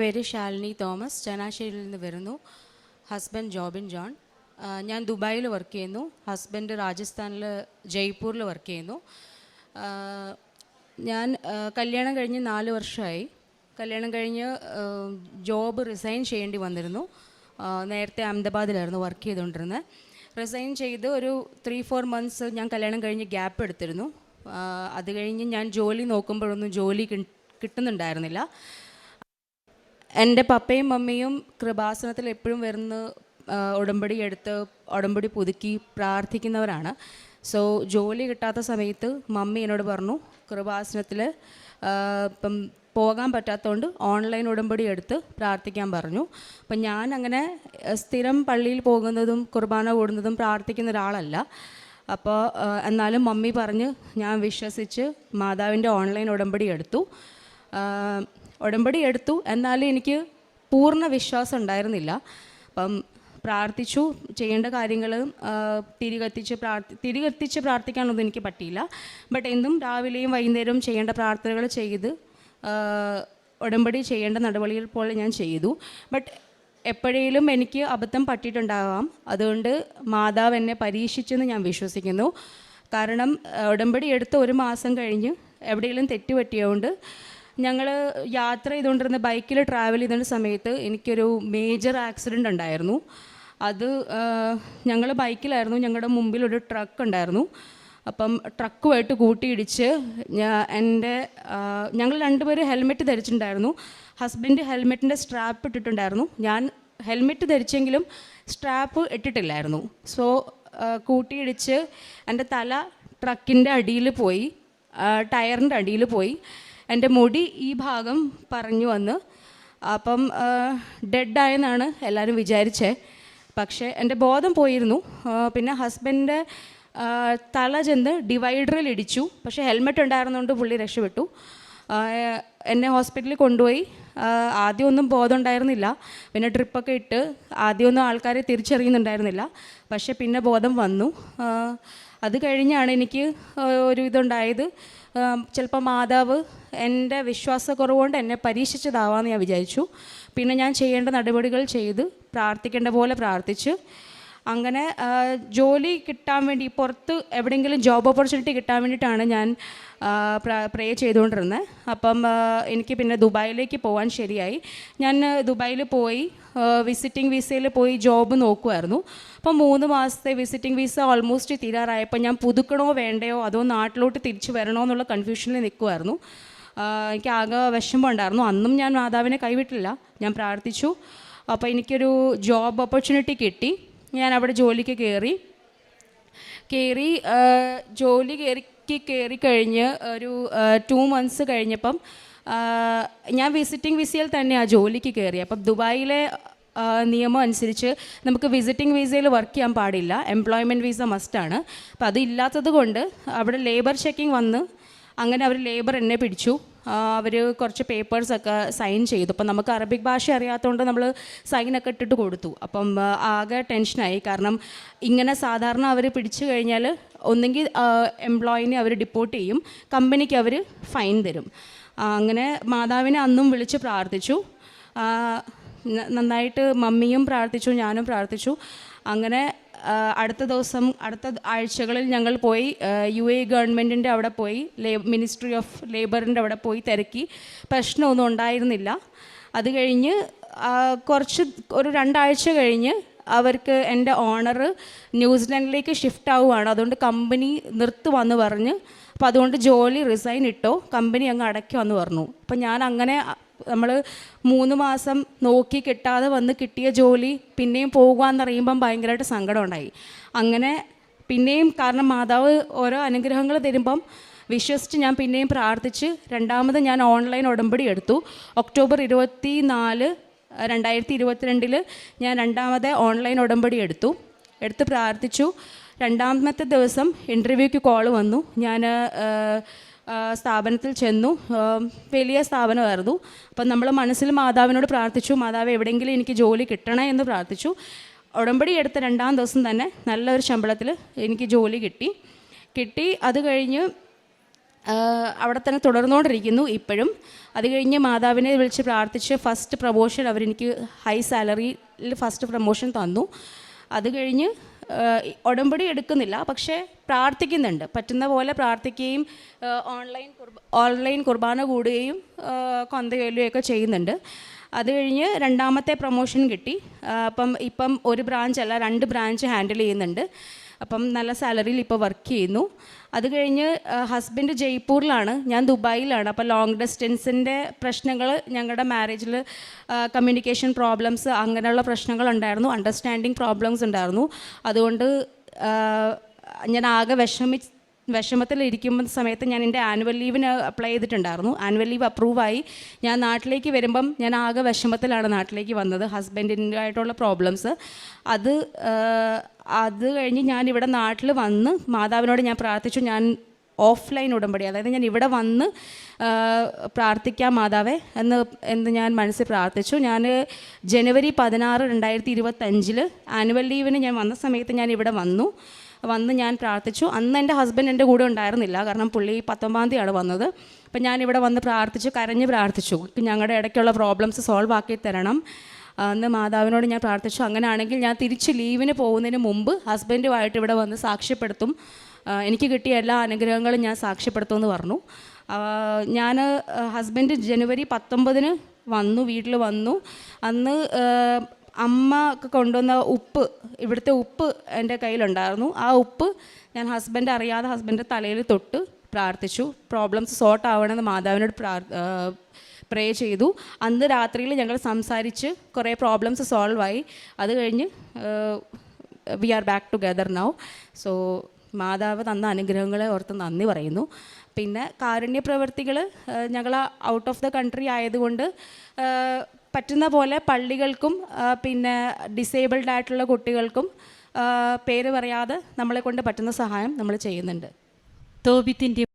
പേര് ശാലിനി തോമസ്, ചങ്ങനാശ്ശേരിയിൽ നിന്ന് വരുന്നു. Husband Jobin John. ഞാൻ ദുബായിൽ വർക്ക് ചെയ്യുന്നു. ഹസ്ബൻഡ് രാജസ്ഥാനിൽ ജയ്പൂരിൽ വർക്ക് ചെയ്യുന്നു. ഞാൻ കല്യാണം കഴിഞ്ഞ് 4 വർഷമായി. കല്യാണം കഴിഞ്ഞ് ജോബ് റിസൈൻ ചെയ്യേണ്ടി വന്നിരുന്നു. നേരത്തെ അഹമ്മദാബാദിലായിരുന്നു വർക്ക് ചെയ്തുകൊണ്ടിരുന്നത്. റിസൈൻ ചെയ്ത് ഒരു 3-4 മന്ത്സ് ഞാൻ കല്യാണം കഴിഞ്ഞ് ഗ്യാപ്പ് എടുത്തിരുന്നു. അത് കഴിഞ്ഞ് ഞാൻ ജോലി നോക്കുമ്പോഴൊന്നും ജോലി കിട്ടുന്നുണ്ടായിരുന്നില്ല. എൻ്റെ പപ്പയും മമ്മിയും കൃപാസനത്തിൽ എപ്പോഴും വരുന്ന ഉടമ്പടി എടുത്ത് ഉടമ്പടി പുതുക്കി പ്രാർത്ഥിക്കുന്നവരാണ്. സോ ജോലി കിട്ടാത്ത സമയത്ത് മമ്മി എന്നോട് പറഞ്ഞു, കൃപാസനത്തിൽ ഇപ്പം പോകാൻ പറ്റാത്തതുകൊണ്ട് ഓൺലൈൻ ഉടമ്പടി എടുത്ത് പ്രാർത്ഥിക്കാൻ പറഞ്ഞു. അപ്പം ഞാൻ അങ്ങനെ സ്ഥിരം പള്ളിയിൽ പോകുന്നതും കുർബാന കൂടുന്നതും പ്രാർത്ഥിക്കുന്ന ഒരാളല്ല. അപ്പോൾ എന്നാലും മമ്മി പറഞ്ഞ് ഞാൻ വിശ്വസിച്ച് മാതാവിൻ്റെ ഓൺലൈൻ ഉടമ്പടി എടുത്തു. എന്നാലും എനിക്ക് പൂർണ്ണ വിശ്വാസം ഉണ്ടായിരുന്നില്ല. അപ്പം പ്രാർത്ഥിച്ചു. ചെയ്യേണ്ട കാര്യങ്ങൾ തിരികെത്തിച്ച് പ്രാർത്ഥിക്കാനൊന്നും എനിക്ക് പറ്റിയില്ല. ബട്ട് എന്നും രാവിലെയും വൈകുന്നേരവും ചെയ്യേണ്ട പ്രാർത്ഥനകൾ ചെയ്ത് ഉടമ്പടി ചെയ്യേണ്ട നടപടികൾ പോലെ ഞാൻ ചെയ്തു. ബട്ട് എപ്പോഴേലും എനിക്ക് അബദ്ധം പറ്റിയിട്ടുണ്ടാകാം. അതുകൊണ്ട് മാതാവ് എന്നെ പരീക്ഷിച്ചെന്ന് ഞാൻ വിശ്വസിക്കുന്നു. കാരണം ഉടമ്പടി എടുത്ത് 1 മാസം കഴിഞ്ഞ് എവിടെയെങ്കിലും തെറ്റുപറ്റിയതുകൊണ്ട് ഞങ്ങൾ യാത്ര ചെയ്തുകൊണ്ടിരുന്ന ബൈക്കിൽ ട്രാവൽ ചെയ്തുകൊണ്ട സമയത്ത് എനിക്കൊരു മേജർ ആക്സിഡൻ്റ് ഉണ്ടായിരുന്നു. അത് ഞങ്ങൾ ബൈക്കിലായിരുന്നു. ഞങ്ങളുടെ മുമ്പിലൊരു ട്രക്ക് ഉണ്ടായിരുന്നു. അപ്പം ട്രക്കുമായിട്ട് കൂട്ടിയിടിച്ച് ഞങ്ങൾ 2 പേര് ഹെൽമെറ്റ് ധരിച്ചിട്ടുണ്ടായിരുന്നു. ഹസ്ബൻഡ് ഹെൽമെറ്റിൻ്റെ സ്ട്രാപ്പ് ഇട്ടിട്ടുണ്ടായിരുന്നു. ഞാൻ ഹെൽമെറ്റ് ധരിച്ചെങ്കിലും സ്ട്രാപ്പ് ഇട്ടിട്ടില്ലായിരുന്നു. സോ കൂട്ടിയിടിച്ച് എൻ്റെ തല ട്രക്കിൻ്റെ അടിയിൽ പോയി, ടയറിൻ്റെ അടിയിൽ പോയി. എൻ്റെ മുടി ഈ ഭാഗം പറഞ്ഞു വന്ന്. അപ്പം ഡെഡായെന്നാണ് എല്ലാവരും വിചാരിച്ചത്. പക്ഷേ എൻ്റെ ബോധം പോയിരുന്നു. പിന്നെ ഹസ്ബൻഡിൻ്റെ തല ചെന്ന് ഡിവൈഡറിൽ ഇടിച്ചു. പക്ഷേ ഹെൽമെറ്റ് ഉണ്ടായിരുന്നുകൊണ്ട് പുള്ളി രക്ഷപ്പെട്ടു. എന്നെ ഹോസ്പിറ്റലിൽ കൊണ്ടുപോയി. ആദ്യമൊന്നും ബോധം ഉണ്ടായിരുന്നില്ല. പിന്നെ ട്രിപ്പൊക്കെ ഇട്ട് ആദ്യമൊന്നും ആൾക്കാരെ തിരിച്ചറിയുന്നുണ്ടായിരുന്നില്ല. പക്ഷേ പിന്നെ ബോധം വന്നു. അത് കഴിഞ്ഞാണ് എനിക്ക് ഒരു ഇതുണ്ടായത്. ചിലപ്പോൾ മാതാവ് എൻ്റെ വിശ്വാസക്കുറവുകൊണ്ട് എന്നെ പരീക്ഷിച്ചതാവാമെന്ന് ഞാൻ വിചാരിച്ചു. പിന്നെ ഞാൻ ചെയ്യേണ്ട നടപടികൾ ചെയ്ത് പ്രാർത്ഥിക്കേണ്ട പോലെ പ്രാർത്ഥിച്ച് അങ്ങനെ ജോലി കിട്ടാൻ വേണ്ടി പുറത്ത് എവിടെയെങ്കിലും ജോബ് ഓപ്പർച്യൂണിറ്റി കിട്ടാൻ വേണ്ടിയിട്ടാണ് ഞാൻ പ്രേ ചെയ്തുകൊണ്ടിരുന്നത്. അപ്പം എനിക്ക് പിന്നെ ദുബായിലേക്ക് പോകാൻ ശരിയായി. ഞാൻ ദുബായിൽ പോയി വിസിറ്റിംഗ് വിസയിൽ പോയി ജോബ് നോക്കുമായിരുന്നു. അപ്പം 3 മാസത്തെ വിസിറ്റിംഗ് വിസ ഓൾമോസ്റ്റ് തീരാറായപ്പോൾ ഞാൻ പുതുക്കണോ വേണ്ടയോ അതോ നാട്ടിലോട്ട് തിരിച്ചു വരണോ എന്നുള്ള കൺഫ്യൂഷനിൽ നിൽക്കുമായിരുന്നു. എനിക്ക് ആകെ വിഷമം ഉണ്ടായിരുന്നു. അന്നും ഞാൻ മാതാവിനെ കൈവിട്ടില്ല. ഞാൻ പ്രാർത്ഥിച്ചു. അപ്പോൾ എനിക്കൊരു ജോബ് ഓപ്പർച്യൂണിറ്റി കിട്ടി. ഞാൻ അവിടെ ജോലിക്ക് കയറി കഴിഞ്ഞ് ഒരു 2 മന്ത്സ് കഴിഞ്ഞപ്പം ഞാൻ വിസിറ്റിംഗ് വിസയിൽ തന്നെയാണ് ജോലിക്ക് കയറി. അപ്പം ദുബായിലെ നിയമം അനുസരിച്ച് നമുക്ക് വിസിറ്റിംഗ് വിസയിൽ വർക്ക് ചെയ്യാൻ പാടില്ല. എംപ്ലോയ്മെൻറ്റ് വിസ മസ്റ്റാണ്. അപ്പോൾ അതില്ലാത്തത് കൊണ്ട് അവിടെ ലേബർ ചെക്കിങ് വന്ന് അങ്ങനെ അവർ ലേബർ എന്നെ പിടിച്ചു. അവർ കുറച്ച് പേപ്പേഴ്സൊക്കെ സൈൻ ചെയ്തു. അപ്പം നമുക്ക് അറബിക് ഭാഷ അറിയാത്തതുകൊണ്ട് നമ്മൾ സൈനൊക്കെ ഇട്ടിട്ട് കൊടുത്തു. അപ്പം ആകെ ടെൻഷനായി. കാരണം ഇങ്ങനെ സാധാരണ അവർ പിടിച്ചു കഴിഞ്ഞാൽ ഒന്നെങ്കിൽ എംപ്ലോയിനെ അവർ ഡിപ്പോർട്ട് ചെയ്യും, കമ്പനിക്ക് അവർ ഫൈൻ തരും. അങ്ങനെ മാതാവിനെ അന്നും വിളിച്ച് പ്രാർത്ഥിച്ചു. നന്നായിട്ട് മമ്മിയും പ്രാർത്ഥിച്ചു, ഞാനും പ്രാർത്ഥിച്ചു. അങ്ങനെ അടുത്ത ആഴ്ചകളിൽ ഞങ്ങൾ പോയി UAE ഗവൺമെൻറ്റിൻ്റെ അവിടെ പോയി മിനിസ്ട്രി ഓഫ് ലേബറിൻ്റെ അവിടെ പോയി തിരക്കി. പ്രശ്നമൊന്നും ഉണ്ടായിരുന്നില്ല. അത് കഴിഞ്ഞ് ഒരു 2 ആഴ്ച കഴിഞ്ഞ് അവർക്ക് എൻ്റെ ഓണർ ന്യൂസിലാൻഡിലേക്ക് ഷിഫ്റ്റ് ആവുകയാണ്. അതുകൊണ്ട് കമ്പനി നിർത്തുവെന്ന് പറഞ്ഞ്, അപ്പോൾ അതുകൊണ്ട് ജോലി റിസൈൻ ഇട്ടോ, കമ്പനി അങ്ങ് അടയ്ക്കുമെന്ന് പറഞ്ഞു. അപ്പം ഞാൻ അങ്ങനെ നമ്മൾ 3 മാസം നോക്കി കിട്ടാതെ വന്ന് കിട്ടിയ ജോലി പിന്നെയും പോകുകയെന്ന് അറിയുമ്പം ഭയങ്കരമായിട്ട് സങ്കടം ഉണ്ടായി. അങ്ങനെ പിന്നെയും കാരണം മാതാവ് ഓരോ അനുഗ്രഹങ്ങൾ തരുമ്പം വിശ്വസിച്ച് ഞാൻ പിന്നെയും പ്രാർത്ഥിച്ച് രണ്ടാമത് ഞാൻ ഓൺലൈൻ ഉടമ്പടി എടുത്തു. ഒക്ടോബർ 24, 2022 ഞാൻ രണ്ടാമത്തെ ഓൺലൈൻ ഉടമ്പടി എടുത്ത് പ്രാർത്ഥിച്ചു. 2ാമത്തെ ദിവസം ഇൻ്റർവ്യൂക്ക് കോൾ വന്നു. ഞാൻ സ്ഥാപനത്തിൽ ചെന്നു. വലിയ സ്ഥാപനമായിരുന്നു. അപ്പം നമ്മൾ മനസ്സിൽ മാതാവിനോട് പ്രാർത്ഥിച്ചു, മാതാവ് എവിടെയെങ്കിലും എനിക്ക് ജോലി കിട്ടണേ എന്ന് പ്രാർത്ഥിച്ചു. ഉടമ്പടി എടുത്ത 2ാം ദിവസം തന്നെ നല്ലൊരു ശമ്പളത്തിൽ എനിക്ക് ജോലി കിട്ടി. അത് കഴിഞ്ഞ് അവിടെ തന്നെ തുടർന്നുകൊണ്ടിരിക്കുന്നു ഇപ്പോഴും. അത് കഴിഞ്ഞ് മാതാവിനെ വിളിച്ച് പ്രാർത്ഥിച്ച് ഫസ്റ്റ് പ്രമോഷൻ അവരെനിക്ക് ഹൈ സാലറിയിൽ ഫസ്റ്റ് പ്രമോഷൻ തന്നു. അത് കഴിഞ്ഞ് ഉടമ്പടി എടുക്കുന്നില്ല, പക്ഷേ പ്രാർത്ഥിക്കുന്നുണ്ട്, പറ്റുന്ന പോലെ പ്രാർത്ഥിക്കുകയും ഓൺലൈൻ കുർബാന കൂടുകയും കൊന്തയൊല്ലുകയൊക്കെ ചെയ്യുന്നുണ്ട്. അത് കഴിഞ്ഞ് രണ്ടാമത്തെ പ്രമോഷൻ കിട്ടി. ഇപ്പം ഒരു ബ്രാഞ്ച് അല്ല 2 ബ്രാഞ്ച് ഹാൻഡിൽ ചെയ്യുന്നുണ്ട്. അപ്പം നല്ല സാലറിയിൽ ഇപ്പോൾ വർക്ക് ചെയ്യുന്നു. അത് കഴിഞ്ഞ് ഹസ്ബൻഡ് ജയ്പൂരിലാണ്, ഞാൻ ദുബായിലാണ്. അപ്പോൾ ലോങ് ഡിസ്റ്റൻസിൻ്റെ പ്രശ്നങ്ങൾ ഞങ്ങളുടെ മാരേജിൽ കമ്മ്യൂണിക്കേഷൻ പ്രോബ്ലംസ് അങ്ങനെയുള്ള പ്രശ്നങ്ങളുണ്ടായിരുന്നു, അണ്ടർസ്റ്റാൻഡിങ് പ്രോബ്ലംസ് ഉണ്ടായിരുന്നു. അതുകൊണ്ട് ഞാൻ ആകെ വിഷമത്തിലിരിക്കുന്ന സമയത്ത് ഞാൻ എൻ്റെ ആനുവൽ ലീവിന് അപ്ലൈ ചെയ്തിട്ടുണ്ടായിരുന്നു. ആനുവൽ ലീവ് അപ്രൂവായി. ഞാൻ നാട്ടിലേക്ക് വരുമ്പം ഞാൻ ആകെ വിഷമത്തിലാണ് നാട്ടിലേക്ക് വന്നത്, ഹസ്ബൻഡിൻ്റെതായിട്ടുള്ള പ്രോബ്ലംസ്. അത് കഴിഞ്ഞ് ഞാൻ ഇവിടെ നാട്ടിൽ വന്ന് മാതാവിനോട് ഞാൻ പ്രാർത്ഥിച്ചു. ഞാൻ ഓഫ്ലൈൻ ഉടമ്പടി, അതായത് ഞാൻ ഇവിടെ വന്ന് പ്രാർത്ഥിക്കാം മാതാവേ എന്ന് ഞാൻ മനസ്സിൽ പ്രാർത്ഥിച്ചു. ഞാൻ ജനുവരി 16, 2025 ആനുവൽ ലീവിന് ഞാൻ വന്ന സമയത്ത് ഞാൻ ഇവിടെ വന്ന് ഞാൻ പ്രാർത്ഥിച്ചു. അന്ന് എൻ്റെ ഹസ്ബൻഡ് എൻ്റെ കൂടെ ഉണ്ടായിരുന്നില്ല, കാരണം പുള്ളി 19-ാം തീയതിയാണ് വന്നത്. അപ്പം ഞാനിവിടെ വന്ന് പ്രാർത്ഥിച്ചു, കരഞ്ഞ് പ്രാർത്ഥിച്ചു, ഞങ്ങളുടെ ഇടയ്ക്കുള്ള പ്രോബ്ലംസ് സോൾവ് ആക്കി തരണം എന്ന് മാതാവിനോട് ഞാൻ പ്രാർത്ഥിച്ചു. അങ്ങനെയാണെങ്കിൽ ഞാൻ തിരിച്ച് ലീവിന് പോകുന്നതിന് മുമ്പ് ഹസ്ബൻഡുമായിട്ട് ഇവിടെ വന്ന് സാക്ഷ്യപ്പെടുത്തും, എനിക്ക് കിട്ടിയ എല്ലാ അനുഗ്രഹങ്ങളും ഞാൻ സാക്ഷ്യപ്പെടുത്തുമെന്ന് പറഞ്ഞു. ഞാൻ ഹസ്ബൻഡ് ജനുവരി 19-ന് വന്നു, വീട്ടിൽ വന്നു. അന്ന് അമ്മ ഒക്കെ കൊണ്ടുവന്ന ഉപ്പ്, ഇവിടുത്തെ ഉപ്പ് എൻ്റെ കയ്യിലുണ്ടായിരുന്നു. ആ ഉപ്പ് ഞാൻ ഹസ്ബൻഡ് അറിയാതെ ഹസ്ബൻഡിൻ്റെ തലയിൽ തൊട്ട് പ്രാർത്ഥിച്ചു. പ്രോബ്ലംസ് സോർട്ട് ആവണമെന്ന് മാതാവിനോട് പ്രേ ചെയ്തു. അന്ന് രാത്രിയിൽ ഞങ്ങൾ സംസാരിച്ച് കുറേ പ്രോബ്ലംസ് സോൾവ് ആയി. അത് കഴിഞ്ഞ് we are back together now. So മാതാവ് തന്ന അനുഗ്രഹങ്ങളെ ഓർത്ത് നന്ദി പറയുന്നു. പിന്നെ കാരുണ്യ പ്രവൃത്തികൾ ഞങ്ങൾ ഔട്ട് ഓഫ് ദ കൺട്രി ആയതുകൊണ്ട് പറ്റുന്ന പോലെ പള്ളികൾക്കും പിന്നെ ഡിസേബിൾഡ് ആയിട്ടുള്ള കുട്ടികൾക്കും പേര് പറയാതെ നമ്മളെ കൊണ്ട് പറ്റുന്ന സഹായം നമ്മൾ ചെയ്യുന്നുണ്ട്. തോബിത്തിൻ്റെ